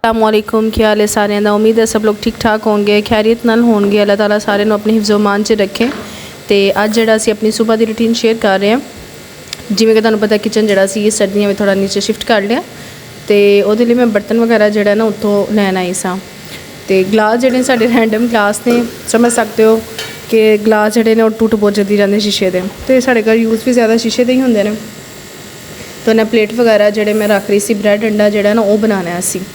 अस्सलामुअलैकुम, क्या हाल है सारे दा। उम्मीद है सब लोग ठीक ठाक होंगे, खैरियत नाल होंगे। अल्लाह ताला सारे नूं अपने हिफ्ज़ो मान च रखे। तो अज जिहड़ा असीं अपनी सुबह की रूटीन शेयर कर रहे हैं। जिवें कि तुहानूं पता किचन जिहड़ा सी सर्दियों में थोड़ा नीचे शिफ्ट कर लिया, तो उहदे लई मैं बर्तन वगैरह जिहड़ा ना उत्थों लैन आई सां। तो गिलास जिहड़े साडे रैंडम गिलास ने, समझ सकते हो कि गिलास जिहड़े ने टुट बहुत जल्दी जाते शीशे के। तो साडे घर यूज़ भी ज़्यादा शीशे के ही होंदे ने। तो उन्हें प्लेट वगैरह जिहड़े मैं रख रही सी, ब्रैड अंडा जिहड़ा ना वह बनाना असीं।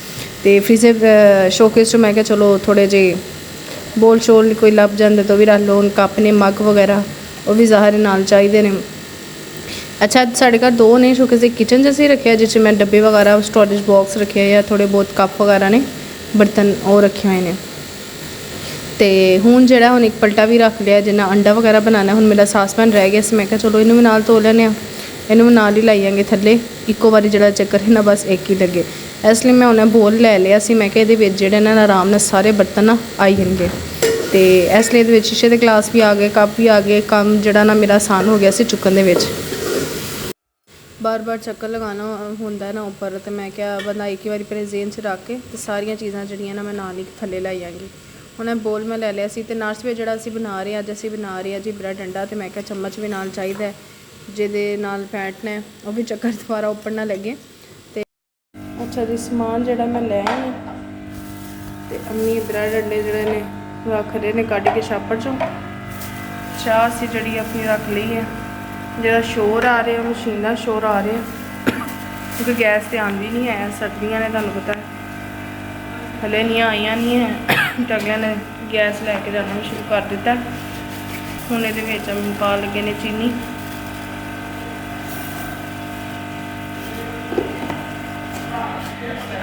तो फ्रीज़र शोकेस चो मैं क्या चलो थोड़े जे बोल शोल कोई लभ जाते तो भी रख लो। कप ने मग वगैरह वो भी ज़ाहिर नाल चाहिए ने। अच्छा, साढ़े घर दो ने शोकेस, एक किचन जैसे रखे जिस मैं डब्बे वगैरह स्टोरेज बॉक्स रखे या थोड़े बहुत कप वगैरह ने बर्तन वो रखे हुए हैं। तो हूँ जरा हूँ एक पलटा भी रख लिया, जिन्ना अंडा वगैरह बनाना। हूँ मेरा सासपैन रह गया, मैं क्या चलो इनू भी नाल धो लेने, इनू भी नाल ही लाई आएंगे थले। इको बारी जो चक्कर है ना बस एक ही लगे, इसलिए मैं उन्हें बोल लै लिया सी। मैं क्या ये ना आराम नाल सारे बर्तन ना आई जाएंगे। तो इसलिए शीशे के गिलास भी आ गए, कप भी आ गए। काम जरा ना मेरा आसान हो गया से चुकन दे। बार बार चक्कर लगाना होंदा है ना ऊपर, तो मैं क्या बंदा एक ही बारी अपने जेन च रख के तो सारिया चीज़ां जड़ियाँ ना मैं नाल ही थले लाई आएंगी। उन्हें बोल मैं लै लिया सी। तो नाश्ते में जो बना रहे अज असी बना रहे हैं जी ब्रैड अंडा। तो मैं क्या चम्मच भी नाल चाहिए जिहदे नाल फैटना है वो भी चक्कर दोबारा उपर ना लगे। तो अच्छा जी, समान जोड़ा मैं लै आई। तो अम्मी ब्रैड अंडे जोड़े ने रख रहे ने कढ़ के छापड़ चों। चाह असी जी अपनी रख ली है। जो शोर आ रहा है मशीन का शोर आ रहा है, क्योंकि गैस तो आती नहीं है, सर्दियाँ ने तुहानूं पता है हले नहीं आईयां नहीं है। तो अगले ने गैस लैके जाना भी शुरू कर दिता। हुण इहदे विच पा लगे ने चीनी।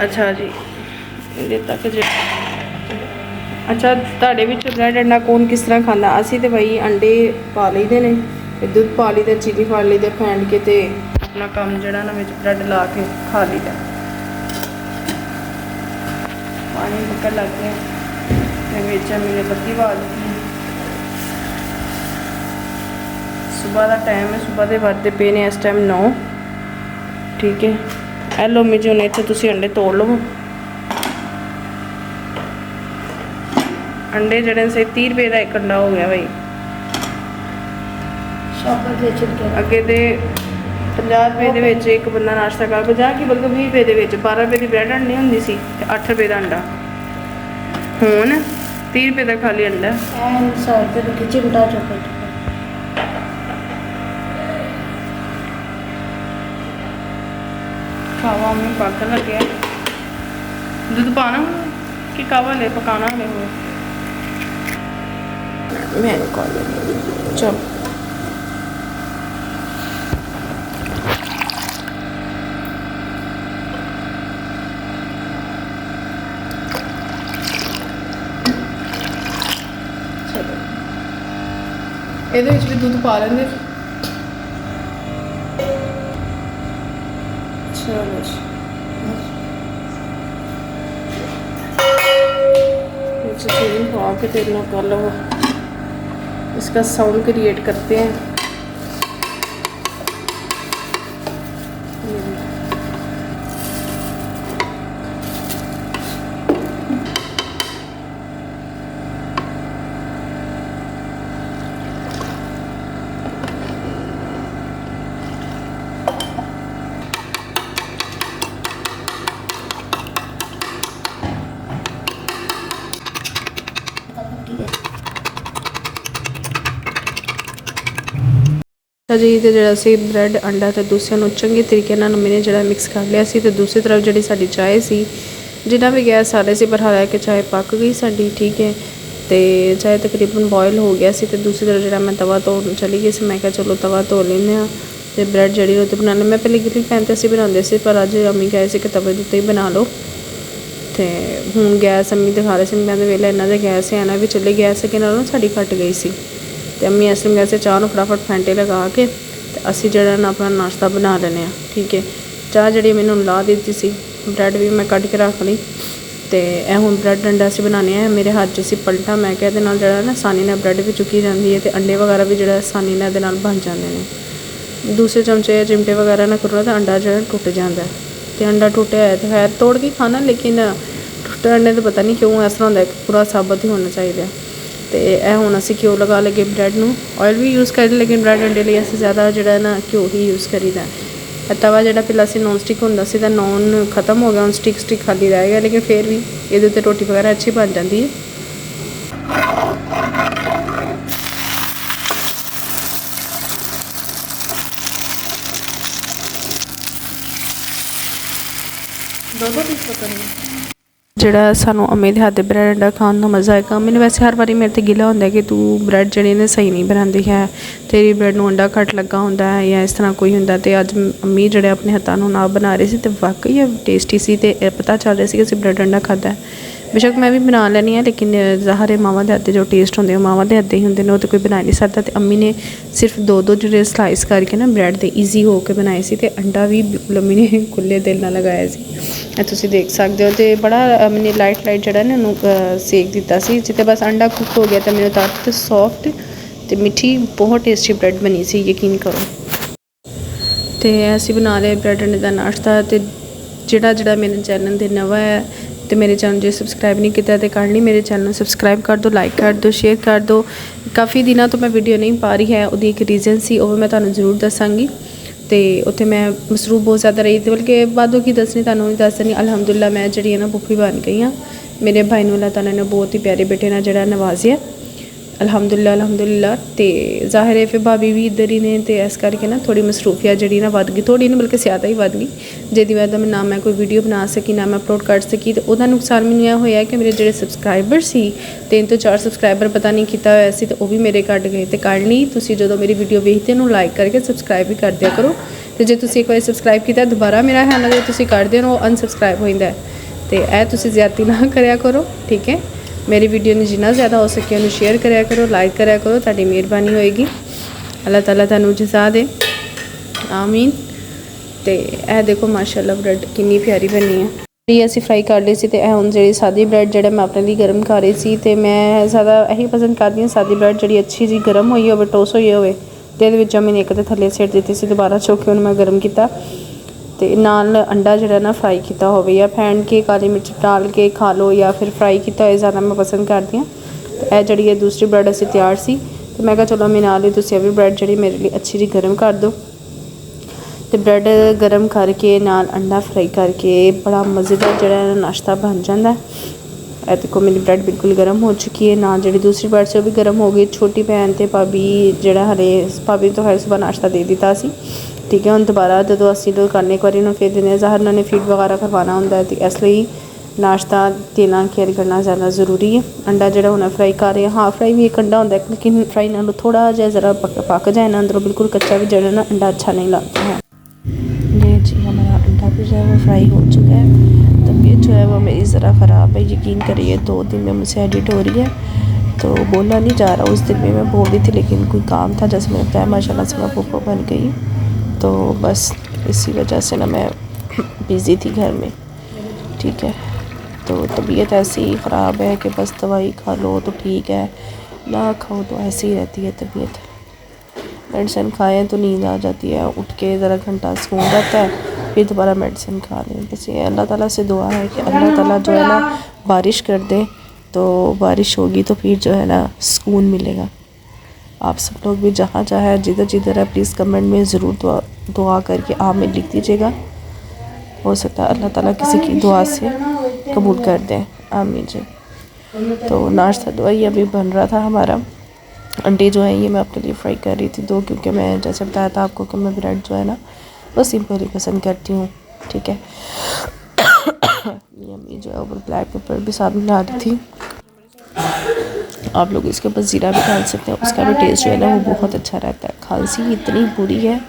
अच्छा जी, इहदे तक जो अच्छा तुहाडे विच ब्रैड अंडा कौन किस तरह खांदा। असीं तो बई अंडे पा लईदे ने, दुध पा ली दा, चीनी पा ली दा, फैंड के ते अपना काम जड़ा ना ब्रैड ला के खा ली दा। पानी पकड़ लग गया, मेरे बत्ती बाल दी। सुबह का टाइम है, सुबह के बजते पे ने इस टाइम 9। ठीक है, ए लो मी जी हूँ इतने तुम अंडे तोड़ लो। अंडे जड़े से 30 रुपये का एक अंडा हो गया भाई। अगे तो 50 रुपये के एक बंदा नाश्ता कर, 50 की बल्कि 20 रुपये के 12 रुपये की ब्रैड अंडे होंगी सी, 8 रुपये का अंडा। हुण 30 रुपये का खाली अंडा। खावा में पक लगे, दूध पाना कि कावा ले पकाना ले हुए मैं चल। ਇਹਦੇ ਵਿੱਚ ਵੀ ਦੁੱਧ ਪਾ ਲੈਂਦੇ। चलो चीनी पा के तेल ना कर लो, इसका साउंड क्रिएट करते हैं। जी तो जो ब्रैड अंडा तो दूसरे चंगे तरीके मैंने जो मिक्स कर लिया सी। तो दूसरी तरफ जी साड़ी चाय सी, जिन्ना भी गैस आ रहा सी पर हालांकि चाय पक गई साड़ी। ठीक है, तो चाय तकरीबन बॉयल हो गया सी। तो दूसरी तरफ जो मैं तवा धो चली गई सी। मैं क्या चलो तवा धो लेने तो ब्रैड जी रोटी बना लें। मैं पहले ग्रिल पैन तो असीं बनाते सी, पर अज अम्मी कहे सी कि तवे के उत्ते ही बना लो। तो हूँ गैस अम्मी दिखा रहे थे, कहते वेला इन्हों गैस है ना भी चले, गैस अगे नालों साड़ी घट गई सी। तो अम्मी इस टाइम कैसे चाह फटाफट फैंटे लगा के तो असी जरा ना अपना नाश्ता बना लेने। ठीक है, चाह जी मैंने ला दी सी, ब्रैड भी मैं कट के रख ली। तो यह हूँ ब्रैड अंडा असी बनाने हैं। मेरे हाथ च पलटा, मैं क्या जो आसानी ने ब्रैड भी चुकी जाती है, तो अंडे वगैरह भी जो आसानी ने बन जाते हैं। दूसरे चमचे या चिमटे वगैरह ना करो तो अंडा जो टुट जाता है। तो अंडा टुटिया है तो खैर तोड़ के खाना, लेकिन तो अंडे तो पता नहीं क्यों इस तरह होंगे पूरा साबत ही होना चाहिए। तो यह हुण असीं घ्यो लगा लगे ब्रैड नूं, ऑयल भी यूज़ कर लेकिन ब्रैड अंडे लिए असीं ज़्यादा जिहड़ा ना घ्यो ही यूज़ करीदा। तवा जिहड़ा पहला असीं नॉन स्टिक हुंदा सी तां नॉन खत्म हो गया, हुण स्टिक खाली रह गया, लेकिन फिर भी इहदे ते रोटी वगैरह अच्छी बन जाती है। दो पीस पकड़ने ਜਿਹੜਾ ਸਾਨੂੰ ਅੰਮੀ ਦੇ ਹੱਥ ਦੇ ਬ੍ਰੈਡ ਅੰਡਾ ਖਾਣ ਦਾ ਮਜ਼ਾ ਆਏਗਾ। ਮੈਨੂੰ ਵੈਸੇ ਹਰ ਵਾਰੀ ਮੇਰੇ 'ਤੇ ਗਿਲਾ ਹੁੰਦਾ ਕਿ ਤੂੰ ਬ੍ਰੈਡ ਜਿਹੜੇ ਨੇ ਸਹੀ ਨਹੀਂ ਬਣਾਉਂਦੀ ਹੈ, ਤੇਰੀ ਬ੍ਰੈਡ ਨੂੰ ਅੰਡਾ ਘੱਟ ਲੱਗਾ ਹੁੰਦਾ ਹੈ ਜਾਂ ਇਸ ਤਰ੍ਹਾਂ ਕੋਈ ਹੁੰਦਾ। ਅਤੇ ਅੱਜ ਅੰਮੀ ਜਿਹੜੇ ਆਪਣੇ ਹੱਥਾਂ ਨੂੰ ਨਾ ਬਣਾ ਰਹੇ ਸੀ ਅਤੇ ਵਾਕਈ ਟੇਸਟੀ ਸੀ ਅਤੇ ਪਤਾ ਚੱਲ ਰਿਹਾ ਸੀ ਕਿ ਅਸੀਂ ਬ੍ਰੈਡ ਅੰਡਾ ਖਾਧਾ। बेशक मैं भी बना लैनी हाँ, लेकिन ज़ाहिर है मावां दे हत्थ दे जो टेस्ट होंगे मावां दे हत्थ दे ही होंगे, वो तो कोई बना नहीं सकता। तो अम्मी ने सिर्फ दो जो स्लाइस करके ना ब्रैड दे ईजी हो के बनाए सी, ते अंडा भी बिल्कुल अम्मी ने खुले दिल नाल लगाया सी। तुसीं देख सकते हो। तो बड़ा अम्मी ने लाइट जड़ा ना सेक दिता सी, जिते बस अंडा कुक हो गया तो मेरे तक तो सॉफ्ट तो मिठी बहुत टेस्टी ब्रैड बनी सी, यकीन करो। तो असीं बना लिया ब्रैड अंडे का नाश्ता। तो जिहड़ा मेरे चैनल ते नवा है तो मेरे चैनल जो सबसक्राइब नहीं किया तो कर ली, मेरे चैनल सबसक्राइब कर दो, लाइक कर दो, शेयर कर दो। काफ़ी दिनों तो मैं वीडियो नहीं पा रही है, उसदी एक रीज़न सी, वो मैं तुहानूं जरूर दसांगी। तो उत्थे मैं मसरूफ बहुत ज़्यादा रही थी, बल्कि बादों की दसनी तुहानूं नहीं दस देनी। अलहमदुलिल्लाह मैं जी ना भुखी बन गई हाँ। मेरे भाई नूं अल्लाह ताला ने बहुत ही प्यारे बेटे ने जड़ा नवाजिया, अलहमदुलिल्लाह अलहमदुलिल्लाह। तो ज़ाहिर है फिर भाभी भी इधर ही ने, तो इस करके ना थोड़ी मसरूफियत जी ना वध गई, थोड़ी नहीं बल्कि ज़्यादा ही वध गई, जिसकी वजह मैं ना मैं कोई वीडियो बना सकी ना मैं अपलोड कर सकी। तो वह नुकसान मैंने यह होया कि मेरे जो सबसक्राइबर सी 3 तो 4 सबसक्राइबर पता नहीं किया होया सी, तो वह भी मेरे घट गए। तो कर ली तुसीं जो मेरी वीडियो वेखते हो लाइक करके सबसक्राइब भी कर दिया करो। तो जो तुसीं एक बार सबसक्राइब किया दोबारा मेरा हैंडल जो तुसीं कर दे अनसबसक्राइब हो जाता है। तो यह तुसीं ज़्यादती ना करा करो, ठीक है। मेरी वीडियो ने जिन्ना ज़्यादा हो सके उन्हें शेयर कराया करो, लाइक कराया करो, ताड़ी मेहरबानी होएगी। अल्लाह ताला तुहानूं जज़ा दे, आमीन। तो यह देखो माशाअल्लाह ब्रैड कितनी प्यारी बनी है। जी असीं फ्राई कर ली सी, तो यह हुण जी सादी ब्रैड जो मैं अपने लिए गर्म कर रही सी। तो मैं ज़्यादा यही पसंद करती हूँ सादी ब्रैड जी अच्छी जी गर्म हुई हो, टोस हुई हो। तो मैंने एक तो थले सिट दी सी, दोबारा चुक के मैं गर्म किया। तो नाल अंडा जो ना फ्राई किया हो, या फैन के काली मिर्च डाल के खा लो, या फिर फ्राई किया हो, ज़्यादा मैं पसंद करती हूँ। तो यह जी दूसरी ब्रैड असी तैयार सी, तो मैं कहा चलो मैं नाल ही तुसीं भी ब्रैड जी मेरे लिए अच्छी जी गर्म कर दो। तो ब्रैड गर्म करके नाल अंडा फ्राई करके बड़ा मज़ेदार जो नाश्ता बन जाता है। देखो मेरी ब्रैड बिल्कुल गर्म हो चुकी है, ना जी दूसरी ब्रैड से भी गर्म हो गई। छोटी भैन तो भाभी जोड़ा हले भाभी तो हर सुबह नाश्ता दे दिता सी, ठीक है। हम दोबारा जो असी करने एक बार फिर देने ज़ाहिर उन्होंने फीड वगैरह करवाना होंगे, तो इसलिए नाश्ता देना केयर करना ज़्यादा ज़रूरी है। अंडा जो होना फ्राई कर रहे हैं, हाफ फ्राई भी एक अंडा होंगे, लेकिन फ्राई नालों थोड़ा जहा ज़रा पक जाए ना अंदरों, बिल्कुल कच्चा भी जो ना अंडा अच्छा नहीं लगता है। ये जी हमारा अंडा भी जो है वो फ्राई हो चुका है। तबीयत जो है वो मेरी ज़रा ख़राब है, यकीन करिए 2 दिन में मुझसे एडिट हो रही है, तो बोलना नहीं जा रहा। उस दिन में मैं बोल रही थी, लेकिन कोई काम था जैसे मैंने बताया माशाल्लाह से मैं पोपो बन गई, तो बस इसी वजह से ना मैं बिज़ी थी घर में, ठीक है। तो तबीयत ऐसी ख़राब है कि बस दवाई खा लो तो ठीक है, ना खाओ तो ऐसी ही रहती है तबीयत। मेडिसिन खाएँ तो नींद आ जाती है, उठ के ज़रा घंटा सुकून रहता है, फिर दोबारा मेडिसिन खा लें। बस ये अल्लाह ताला से दुआ है कि अल्लाह ताला जो है ना बारिश कर दे, तो बारिश होगी तो फिर जो है ना सुकून मिलेगा। आप सब लोग भी जहाँ जहाँ जिधर जिधर है प्लीज़ कमेंट में ज़रूर दुआ करके आमीन लिख दीजिएगा। हो सकता है अल्लाह ताला किसी की दुआ से कबूल कर दें, आमीन जी। तो नाश्ता तो वही अभी बन रहा था हमारा। अंडे जो है ये मैं अपने लिए फ्राई कर रही थी 2, क्योंकि मैं जैसे बताया था आपको कि मैं ब्रेड जो है ना वो सिंपल ही पसंद करती हूँ, ठीक है। ये अम्मी जो है ऊपर ब्लैक पेपर भी साथ में ला रही थी। आप लोग इसके ऊपर ज़ीरा भी डाल सकते हैं, उसका भी टेस्ट जो है ना वो बहुत अच्छा रहता है। खांसी इतनी बुरी है,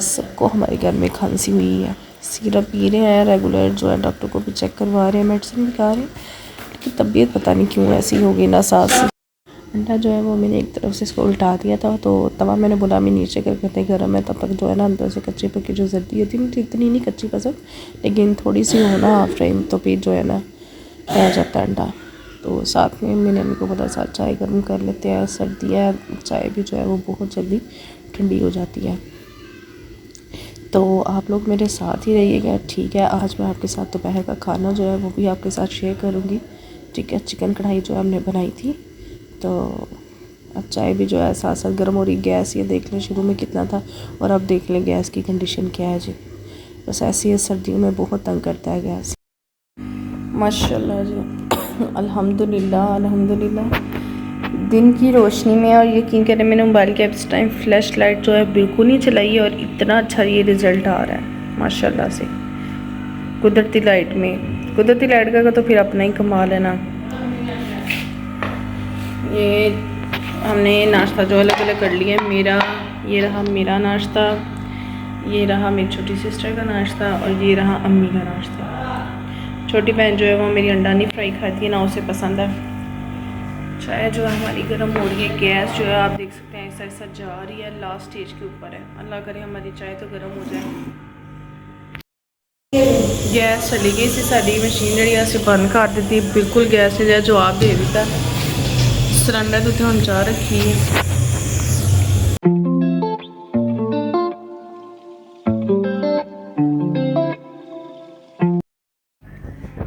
सबको हमारे घर में खांसी हुई है। सिरप पी रहे हैं रेगुलर, जो है डॉक्टर को भी चेक करवा रहे हैं, मेडिसिन भी खा रहे हैं, लेकिन तबीयत पता नहीं क्यों ऐसी हो गई ना सांस। अंडा जो है वो मैंने एक तरफ से इसको उल्टा दिया था, तो तवा मैंने बोला मैं नीचे कर करते गर्म है, तब तक जो है ना अंदर से कच्ची पक्की जो जर्दी होती है, मुझे इतनी नहीं कच्ची पसंद, लेकिन थोड़ी सी हो ना हाफ फ्राई तो फिर जो है ना रह जाता है अंडा। तो साथ में मैंने अम्मी को बोला साथ चाय गर्म कर लेते हैं, सर्दी है, चाय भी जो है वो बहुत जल्दी ठंडी हो जाती है। तो आप लोग मेरे साथ ही रहिएगा, ठीक है। आज मैं आपके साथ दोपहर का खाना जो है वो भी आपके साथ शेयर करूँगी, ठीक है। चिकन कढ़ाई जो है हमने बनाई थी। तो अब चाय भी जो है साथ साथ गर्म हो रही। गैस ये देख लें शुरू में कितना था और अब देख लें गैस की कंडीशन क्या है जी। बस ऐसी है, सर्दियों में बहुत तंग करता है गैस। माशाल्लाह जी अल्हम्दुलिल्लाह अल्हम्दुलिल्लाह। दिन की रोशनी में, और यकीन करें मैंने मोबाइल के इस टाइम फ्लैश लाइट जो है बिल्कुल नहीं चलाई है और इतना अच्छा ये रिज़ल्ट आ रहा है माशाल्लाह से। कुदरती लाइट में, कुदरती लाइट का तो फिर अपना ही कमाल है ना। ये हमने नाश्ता जो अलग अलग कर लिया है। मेरा ये रहा मेरा नाश्ता, ये रहा मेरी छोटी सिस्टर का नाश्ता और ये रहा अम्मी का नाश्ता। छोटी बहन जो है वो मेरी अंडा नहीं फ्राई खाती है ना, उसे पसंद है। चाय जो है हमारी गर्म हो रही है। गैस जो है आप देख सकते हैं ऐसा ऐसा जा रही है, लास्ट स्टेज के ऊपर है। अल्लाह करे हमारी चाय तो गर्म हो जाए। गैस चली गई सी, साड़ी मशीन जी अस बंद कर दी बिल्कुल। गैस ने जवाब दे दिता। सिलेंडर तो हम चाह रखी है।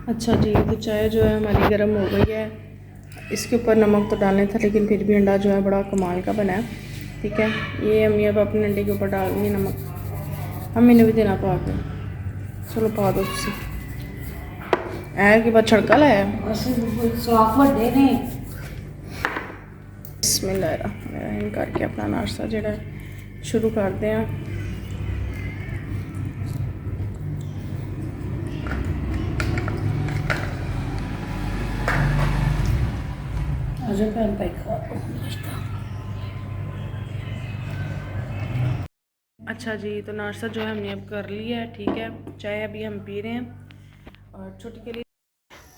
अच्छा जी, तो चाय जो है हमारी गर्म हो गई है। इसके ऊपर नमक तो डालने था लेकिन फिर भी अंडा जो है बड़ा कमाल का बना है, ठीक है। ये अम्मी अब अपने अंडे के ऊपर डाल दी नमक। अम्मी ने भी देना पा के, चलो पा दो तुसी। ऐ के बाद छड़का लाया बिस्मिल्लाहिर्रहमानिर्रहीम करके अपना नाश्ता जो शुरू करते हैं। अच्छा जी, तो नाश्ता जो है हमने अब कर लिया है, ठीक है। चाय अभी हम पी रहे हैं और छोटी के लिए।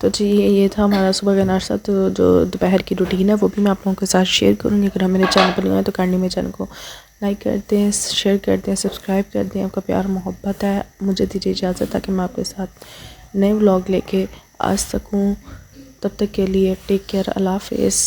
तो जी ये था हमारा सुबह का नाश्ता। तो जो दोपहर की रूटीन है वो भी मैं आप लोगों के साथ शेयर करूँगी। अगर आप मेरे चैनल पर नए हैं तो काइंडली मेरे चैनल को लाइक करते हैं, शेयर करते हैं, सब्सक्राइब करते हैं। आपका प्यार मोहब्बत है, मुझे दीजिए इजाज़त ताकि मैं आपके साथ नए व्लॉग लेके आ सकूँ। तब तक के लिए टेक केयर, अल्लाह हाफ़िज़।